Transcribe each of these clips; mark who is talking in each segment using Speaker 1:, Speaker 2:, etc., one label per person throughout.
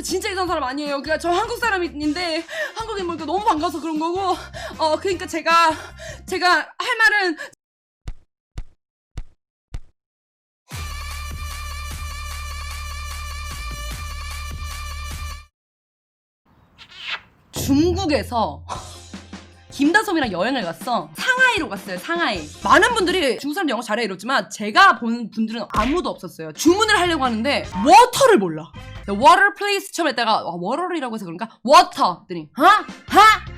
Speaker 1: 진짜 이상한 사람 아니에요. 그러니까 저 한국 사람인데 한국인 보니까 너무 반가워서 그런 거고 그러니까 제가 할 말은 중국에서 김다솜이랑 여행을 갔어. 상하이로 갔어요. 상하이. 많은 분들이 중국 사람들 영어 잘해 이러지만 제가 본 분들은 아무도 없었어요. 주문을 하려고 하는데 워터를 몰라. water please 처음 했다가 워터이라고 해서 그런가? water 했더니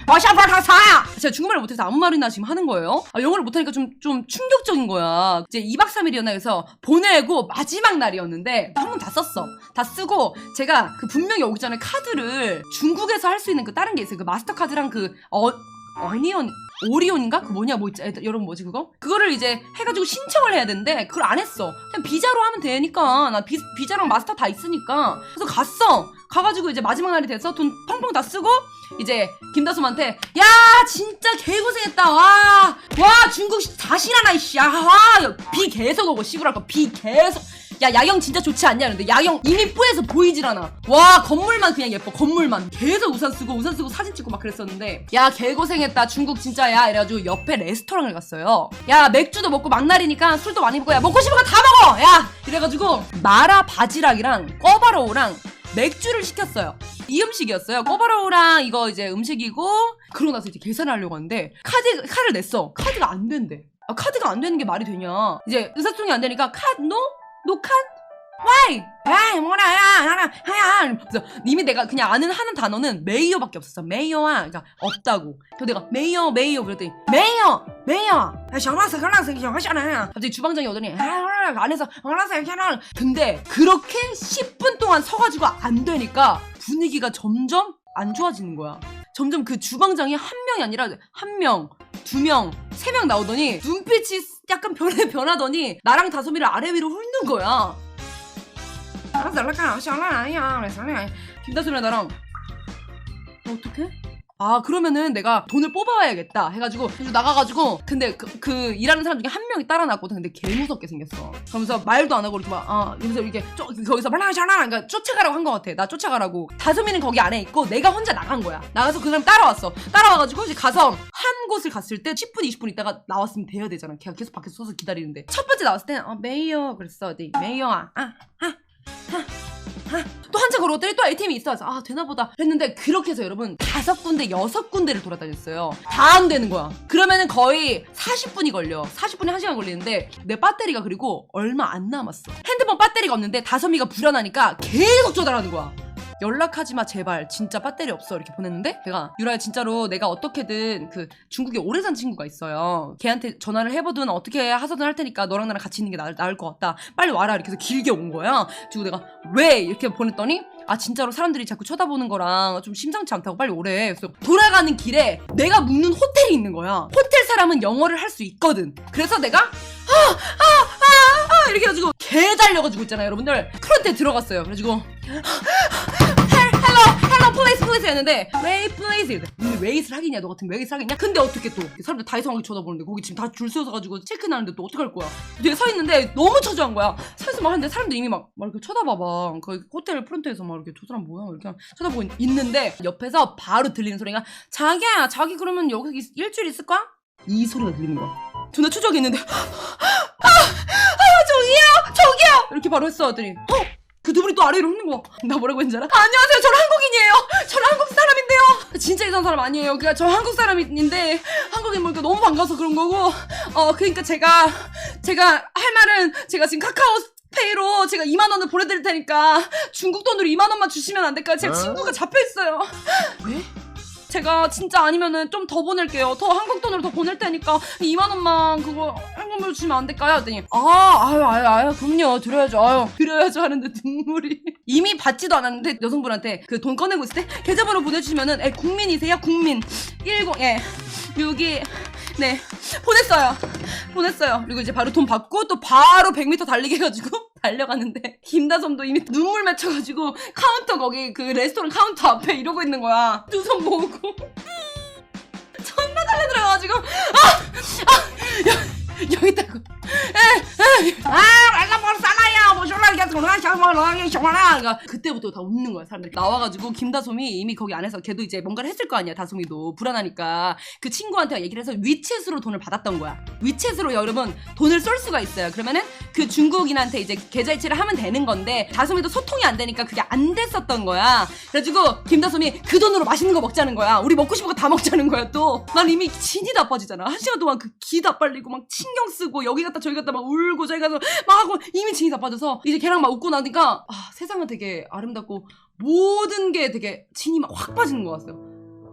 Speaker 1: 와샤파타사야. 제가 중국말을 못해서 아무 말이나 지금 하는 거예요. 영어를 못하니까 좀 충격적인 거야. 이제 2박 3일이었나 해서 보내고 마지막 날이었는데 한 번 다 썼어. 다 쓰고 제가 그 분명히 오기 전에 카드를 중국에서 할 수 있는 그 다른 게 있어요. 그 마스터카드랑 그 오리온인가? 그 뭐냐 뭐 있지? 여러분 뭐지 그거? 그거를 이제 해가지고 신청을 해야 되는데 그걸 안 했어. 그냥 비자로 하면 되니까 나 비자랑 마스터 다 있으니까 그래서 갔어. 가가지고 이제 마지막 날이 돼서 돈 펑펑 다 쓰고 이제 김다솜한테 야 진짜 개고생했다. 와 중국 다시나나 이씨. 비 계속 오고 시골 할거 비 계속. 야 야경 진짜 좋지 않냐 근데 야경 이미 뿌에서 보이질 않아. 와 건물만 그냥 예뻐. 건물만 계속 우산 쓰고 사진 찍고 막 그랬었는데 야 개고생했다 중국 진짜 야 이래가지고 옆에 레스토랑을 갔어요. 야 맥주도 먹고 막날이니까 술도 많이 먹고 야 먹고 싶은 거 다 먹어 야 이래가지고 마라 바지락이랑 꿔바로우랑 맥주를 시켰어요. 이 음식이었어요. 꿔바로우랑 이거 이제 음식이고 그러고 나서 이제 계산을 하려고 하는데 카드를 냈어. 카드가 안 된대. 카드가 안 되는 게 말이 되냐. 이제 의사소통이 안 되니까 노 칸? Why? 에이 뭐라 야 그래서 이미 내가 그냥 하는 단어는 메이어밖에 없었어. 메이어야 그러니까 없다고. 그래서 내가 메이어 그랬더니 메이어 갑자기 주방장이 오더니 안에서 근데 그렇게 10분 동안 서가지고 안 되니까 분위기가 점점 안 좋아지는 거야. 점점 그 주방장이 한 명이 아니라 한 명, 두 명, 세 명 나오더니 눈빛이 약간 변하더니 나랑 다솜이를 아래 위로 훑는 거야. 김다솜이랑 나랑 어떡해? 그러면은 내가 돈을 뽑아와야겠다 해가지고 나가가지고 근데 그 일하는 사람 중에 한 명이 따라 나왔거든. 근데 개 무섭게 생겼어. 그러면서 말도 안 하고 이렇게 이러면서 이렇게 거기서 그러니까 쫓아가라고 한 것 같아. 나 쫓아가라고. 다솜이는 거기 안에 있고 내가 혼자 나간 거야. 나가서 그 사람 따라와가지고 이제 가서 한 곳을 갔을 때 10분 20분 있다가 나왔으면 돼야 되잖아. 걔가 계속 밖에서 서서 기다리는데 첫 번째 나왔을 때 메이어 그랬어. 네 메이어야 또 한참 걸어갔더니 또 ATM이 있어서 되나보다 했는데 그렇게 해서 여러분 5군데 6군데를 돌아다녔어요. 다 안 되는 거야. 그러면은 거의 40분이 걸려. 40분에 1시간 걸리는데 내 배터리가 그리고 얼마 안 남았어. 핸드폰 배터리가 없는데 다솜이가 불안하니까 계속 전화하는 거야. 연락하지마 제발 진짜 배터리 없어 이렇게 보냈는데 내가 유라야 진짜로 내가 어떻게든 그 중국에 오래 산 친구가 있어요. 걔한테 전화를 해보든 어떻게 하서든 할 테니까 너랑 나랑 같이 있는 게 나을 것 같다. 빨리 와라 이렇게 해서 길게 온 거야. 그리고 내가 왜 이렇게 보냈더니 진짜로 사람들이 자꾸 쳐다보는 거랑 좀 심상치 않다고 빨리 오래. 그래서 돌아가는 길에 내가 묵는 호텔이 있는 거야. 호텔 사람은 영어를 할 수 있거든. 그래서 내가 이렇게 해가지고 개 달려가지고 있잖아요 여러분들. 프론트에 들어갔어요. 그래가지고 hello please 했는데 wait please 웨이트를 하겠냐 너 같은 웨이트를 하겠냐. 근데 어떻게 또 사람들 다 이상하게 쳐다보는데 거기 지금 다 줄 서서가지고 체크나는데 또 어떡할 거야. 뒤에 서 있는데 너무 초조한 거야. 서있어 막 하는데 사람들이 이미 막 이렇게 쳐다봐봐. 그 호텔 프론트에서 막 이렇게 저 사람 뭐야 이렇게 쳐다보고 있는데 옆에서 바로 들리는 소리가 자기야 자기 그러면 여기 일주일 있을 거야? 이 소리가 들리는 거야. 존나 추적이 있는데 저기요 이렇게 바로 했어. 하더니 그 두 분이 또 아래로 훑는 거야. 나 뭐라고 했는지 알아? 안녕하세요 저는 한국인이에요. 저는 한국 사람인데요. 진짜 이상한 사람 아니에요. 그러니까 저 한국 사람인데 한국인 보니까 너무 반가워서 그런 거고 그러니까 제가 할 말은 제가 지금 카카오페이로 제가 2만 원을 보내드릴 테니까 중국 돈으로 2만 원만 주시면 안 될까요? 제가 친구가 잡혀있어요. 왜? 제가 진짜 아니면은 좀 더 보낼게요. 더 한국 돈으로 더 보낼 테니까 2만 원만 그거 현금으로 주시면 안 될까요? 하더니 그럼요 드려야죠 하는데 눈물이 이미 받지도 않았는데 여성분한테 그 돈 꺼내고 있을 때 계좌번호 보내주시면은 국민이세요? 국민 62 네 보냈어요. 그리고 이제 바로 돈 받고 또 바로 100m 달리게 해가지고 달려갔는데 김다솜도 이미 눈물 맺혀가지고 카운터 거기 그 레스토랑 카운터 앞에 이러고 있는 거야. 두 손 모으고 존나 달려들어가지고 여기 있다고 알라버르 살라야 그러니까 그때부터 다 웃는 거야 사람들이. 나와가지고 김다솜이 이미 거기 안에서 걔도 이제 뭔가를 했을 거 아니야. 다솜이도 불안하니까 그 친구한테 얘기를 해서 위챗으로 돈을 받았던 거야. 위챗으로 여러분 돈을 쏠 수가 있어요. 그러면은 그 중국인한테 이제 계좌이체를 하면 되는 건데 다솜이도 소통이 안 되니까 그게 안 됐었던 거야. 그래가지고 김다솜이 그 돈으로 맛있는 거 먹자는 거야. 우리 먹고 싶은 거 다 먹자는 거야. 또 난 이미 진이 다 빠지잖아. 한 시간 동안 그 기 다 빨리고 막 신경 쓰고 여기 갔다 저기 갔다 막 울고 저기 가서 막 하고 이미 진이 다 빠져서 이제 걔랑 막 웃고 나니까 세상은 되게 아름답고 모든 게 되게 진이 막 확 빠지는 것 같아요.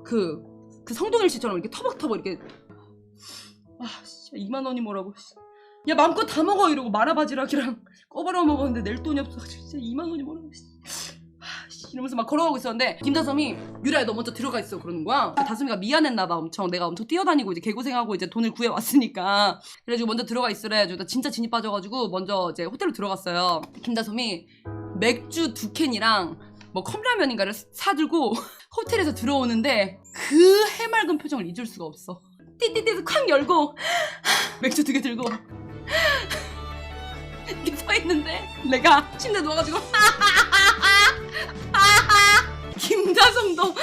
Speaker 1: 그 성동일 씨처럼 이렇게 터벅터벅 이렇게 2만 원이 뭐라고. 야 마음껏 다 먹어 이러고 마라바지락이랑 꺼바로 먹었는데 낼 돈이 없어가지고 진짜 2만 원이 뭐라고. 이러면서 막 걸어가고 있었는데 김다솜이 유라야 너 먼저 들어가 있어 그러는 거야. 다솜이가 미안했나봐. 엄청 내가 엄청 뛰어다니고 이제 개고생하고 이제 돈을 구해왔으니까 그래가지고 먼저 들어가 있으래 해가지고 나 진짜 진이 빠져가지고 먼저 이제 호텔로 들어갔어요. 김다솜이 맥주 2캔이랑 뭐 컵라면인가를 사들고 호텔에서 들어오는데 그 해맑은 표정을 잊을 수가 없어. 띠띠띠 쾅 열고 맥주 2개 들고 이렇게 서 있는데 내가 침대에 누워가지고 김다솜도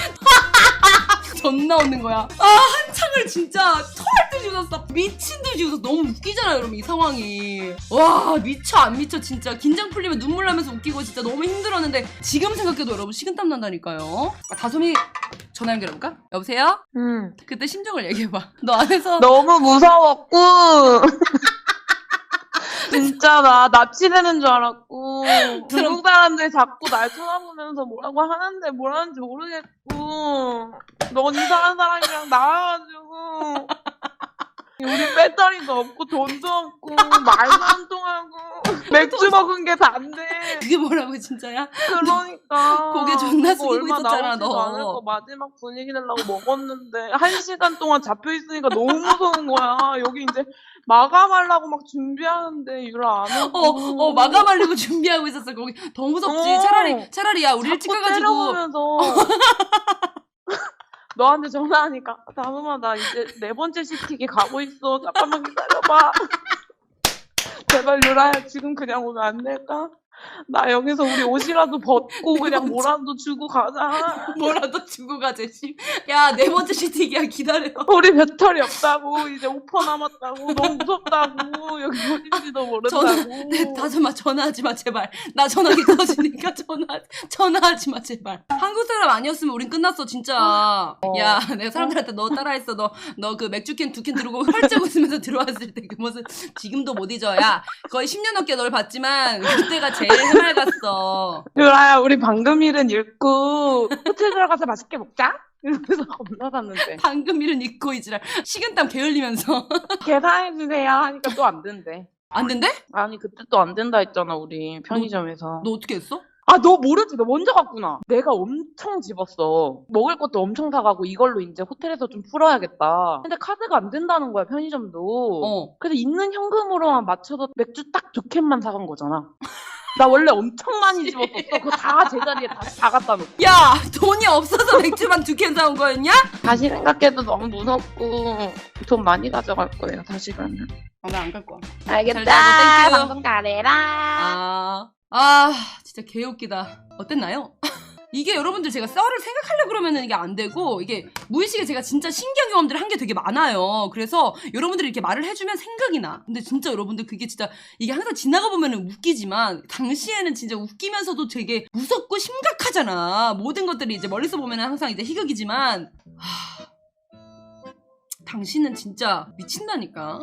Speaker 1: 존나 웃는 거야. 한창을 진짜 토할 듯이 웃었어. 미친 듯이 웃었어. 너무 웃기잖아요 여러분 이 상황이. 와 미쳐 안 미쳐 진짜. 긴장 풀리면 눈물 나면서 웃기고 진짜 너무 힘들었는데 지금 생각해도 여러분 식은땀 난다니까요. 다솜이 전화 연결해볼까? 여보세요? 그때 심정을 얘기해봐. 너 안에서
Speaker 2: 너무 무서웠고 진짜 나 납치되는 줄 알았고 중국 사람들 자꾸 날 쳐다보면서 뭐라고 하는데 뭘 하는지 모르겠고 넌 이상한 사람이랑 나와가지고 우리 배터리도 없고 돈도 없고 말도 안 통하고 맥주 먹은 게 다인데
Speaker 1: 그게 뭐라고 진짜야?
Speaker 2: 그러니까
Speaker 1: 고개 존나 숙이고
Speaker 2: 얼마
Speaker 1: 있었잖아
Speaker 2: 나오지도
Speaker 1: 너.
Speaker 2: 않을 거 마지막 분위기 내려고 먹었는데 1시간 동안 잡혀있으니까 너무 무서운 거야. 여기 이제 마감하려고 막 준비하는데 유라 안 오고
Speaker 1: 마감하려고 준비하고 있었어. 거기 더 무섭지. 차라리 야 우리 일찍 가가지고
Speaker 2: 때려보면서 너한테 전화하니까 다솜아 나 이제 4번째 시티기 가고 있어. 잠깐만 기다려봐. 제발 유라야 지금 그냥 오면 안 될까? 나 여기서 우리 옷이라도 벗고 그냥 뭐라도 주고 가자.
Speaker 1: 뭐라도 주고 가자. 야 4번째 시티기야 기다려.
Speaker 2: 우리 배터리 없다고 이제 5% 남았다고 너무 무섭다고 여기 어딘지도 모른다고.
Speaker 1: 다솜아 전화하지 마 제발. 나 전화기 꺼지니까 전화하지 마 제발. 한국 사람 아니었으면 우린 끝났어 진짜. 야 내가 사람들한테 너 따라했어. 너 그 맥주캔 2캔 들고 활짝 웃으면서 들어왔을 때 그 모습 지금도 못 잊어. 야 거의 10년 넘게 널 봤지만 그때가 제일 해맑았어.
Speaker 2: 유라야 우리 방금 일은 읽고 호텔 들어가서 맛있게 먹자. 이러면서 겁나 샀는데
Speaker 1: 방금 일은 잊고 이지랄. 식은땀 게을리면서.
Speaker 2: 계산해주세요 하니까 또 안 된대.
Speaker 1: 안 된대?
Speaker 2: 아니 그때 또 안 된다 했잖아 우리 편의점에서.
Speaker 1: 너 어떻게 했어?
Speaker 2: 너 모르지? 너 먼저 갔구나. 내가 엄청 집었어. 먹을 것도 엄청 사가고 이걸로 이제 호텔에서 좀 풀어야겠다. 근데 카드가 안 된다는 거야 편의점도. 그래서 있는 현금으로만 맞춰서 맥주 딱 2캔만 사간 거잖아. 나 원래 엄청 많이 집었었어. 그거 다 제자리에 다 갖다 놓고.
Speaker 1: 야 돈이 없어서 맥주만 2캔 사온 거였냐?
Speaker 2: 다시 생각해도 너무 무섭고 돈 많이 가져갈 거예요 다시 가면.
Speaker 1: 나 안 갈 거야.
Speaker 2: 알겠다.
Speaker 1: 잘
Speaker 2: 방송 잘해라.
Speaker 1: 진짜 개웃기다. 어땠나요? 이게 여러분들 제가 썰을 생각하려고 그러면은 이게 안 되고 이게 무의식에 제가 진짜 신기한 경험들을 한 게 되게 많아요. 그래서 여러분들이 이렇게 말을 해주면 생각이 나. 근데 진짜 여러분들 그게 진짜 이게 항상 지나가 보면은 웃기지만 당시에는 진짜 웃기면서도 되게 무섭고 심각하잖아. 모든 것들이 이제 멀리서 보면은 항상 이제 희극이지만 당신은 진짜 미친다니까.